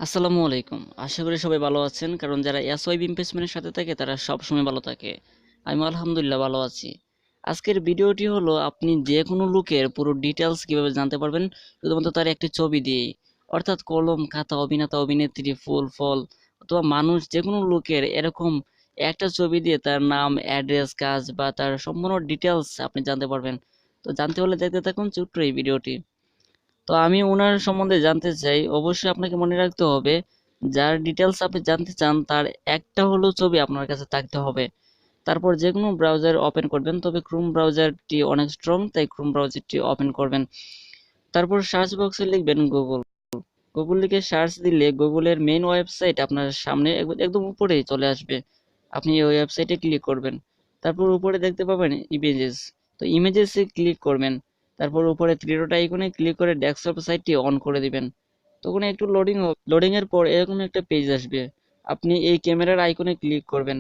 আসসালামু আলাইকুম। আশা করি সবাই ভালো আছেন, কারণ যারা SYB ইমপ্রেসমেন্টের সাথে থাকে তারা সবসময় ভালো থাকে। আমি আলহামদুলিল্লাহ ভালো আছি। আজকের ভিডিওটি হলো আপনি যে কোনো লোকের পুরো ডিটেলস কিভাবে জানতে পারবেন শুধুমাত্র তার একটি ছবি দিয়েই। অর্থাৎ কলম, খাতা, অভিনেতা, অভিনেত্রী, ফুল, ফল অথবা মানুষ, যে কোনো লোকের এরকম একটা ছবি দিয়ে তার নাম, অ্যাড্রেস, কাজ বা তার সম্পূর্ণ ডিটেলস আপনি জানতে পারবেন। তো জানতে হলে দেখতে থাকুন ছোট্ট এই ভিডিওটি। তো আমি ওনার সম্বন্ধে জানতে চাই। অবশ্যই আপনাকে মনে রাখতে হবে, যার ডিটেলস আপনি জানতে চান তার একটা হলেও ছবি আপনার কাছে থাকতে হবে। তারপর যে কোনো ব্রাউজার ওপেন করবেন, তবে ক্রোম ব্রাউজারটি অনেক স্ট্রং, তাই ক্রোম ব্রাউজারটি ওপেন করবেন। তারপর সার্চ বক্সে লিখবেন গুগল। গুগল লিখে সার্চ দিলে গুগলের মেইন ওয়েবসাইট আপনার সামনে একদম উপরেই চলে আসবে। আপনি এই ওয়েবসাইটে ক্লিক করবেন। তারপর উপরে দেখতে পাবেন ইমেজেস। তো ইমেজেসে ক্লিক করবেন। তারপর উপরে থ্রি ডট আইকনে ক্লিক করে ডেস্কটপ সাইটটি অন করে দিবেন। তখন একটু লোডিং হবে। লোডিং এর পর এরকম একটা পেজ আসবে। আপনি এই ক্যামেরার আইকনে ক্লিক করবেন।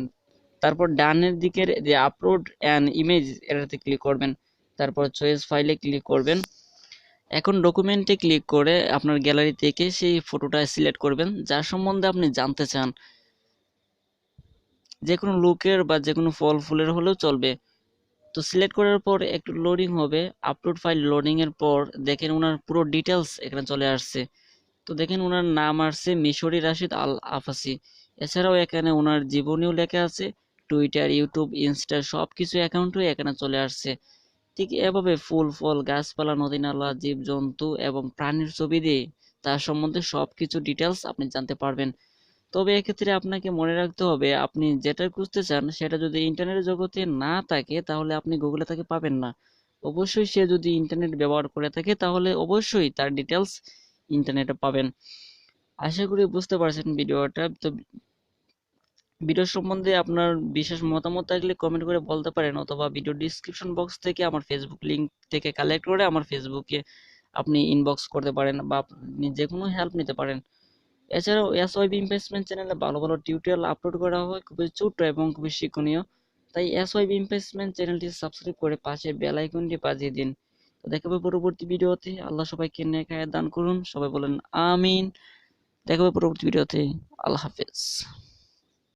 তারপর ডানের দিকের যে আপলোড অ্যান ইমেজ এটাতে ক্লিক করবেন। তারপর চয়েস ফাইলে ক্লিক করবেন। এখন ডকুমেন্টে ক্লিক করে আপনার গ্যালারি থেকে সেই ফটোটা সিলেক্ট করবেন যার সম্বন্ধে আপনি জানতে চান। যে কোনো লোকের বা যে কোনো ফল ফুলের হলেও চলবে। তো সিলেক্ট করার পর একটু লোডিং হবে। আপলোড ফাইল লোডিং এর পর দেখেন ওনার পুরো ডিটেলস এখানে চলে আসছে। তো দেখেন ওনার নাম আসছে মিশরি রাশিদ আল আফাসি। এছাড়াও এখানে ওনার জীবনীও লেখা আছে। টুইটার, ইউটিউব, ইনস্টা সবকিছু অ্যাকাউন্টও এখানে চলে আসছে। ঠিক এভাবে ফুল, ফল, গাছপালা, নদী-নালা, জীবজন্তু এবং প্রাণীর ছবি দিয়ে তার সম্বন্ধে সবকিছু ডিটেলস আপনি জানতে পারবেন। তবে এক্ষেত্রে আপনাকে মনে রাখতে হবে, আপনি যেটা খুঁজতে চান সেটা যদি ইন্টারনেটের জগতে না থাকে তাহলে আপনি গুগলে তাকে পাবেন না। অবশ্যই সে যদি ইন্টারনেট ব্যবহার করে থাকে তাহলে অবশ্যই তার ডিটেলস ইন্টারনেটে পাবেন। আশা করি বুঝতে পারছেন ভিডিওটা। তো ভিডিও সম্বন্ধে আপনার বিশেষ মতামত থাকলে কমেন্ট করে বলতে পারেন, অথবা ভিডিও ডিসক্রিপশন বক্স থেকে আমার ফেসবুক লিংক থেকে কালেক্ট করে আমার ফেসবুকে আপনি ইনবক্স করতে পারেন বা আপনি যে কোনো হেল্প নিতে পারেন। এছাড়াও SYB ইনভেস্টমেন্ট চ্যানেলে ভালো ভালো টিউটোরিয়াল আপলোড করা হয়, খুবই ছোট্ট এবং খুবই শিক্ষণীয়। তাই SYB ইনভেস্টমেন্ট চ্যানেলটি সাবস্ক্রাইব করে পাশে বেল আইকনটি বাজিয়ে দিন। তো দেখা হবে পরবর্তী ভিডিওতে। আল্লাহ সবাইকে নেক হায়াত দান করুন। সবাই বলেন আমিন। দেখা হবে পরবর্তী ভিডিওতে। আল্লাহ হাফেজ।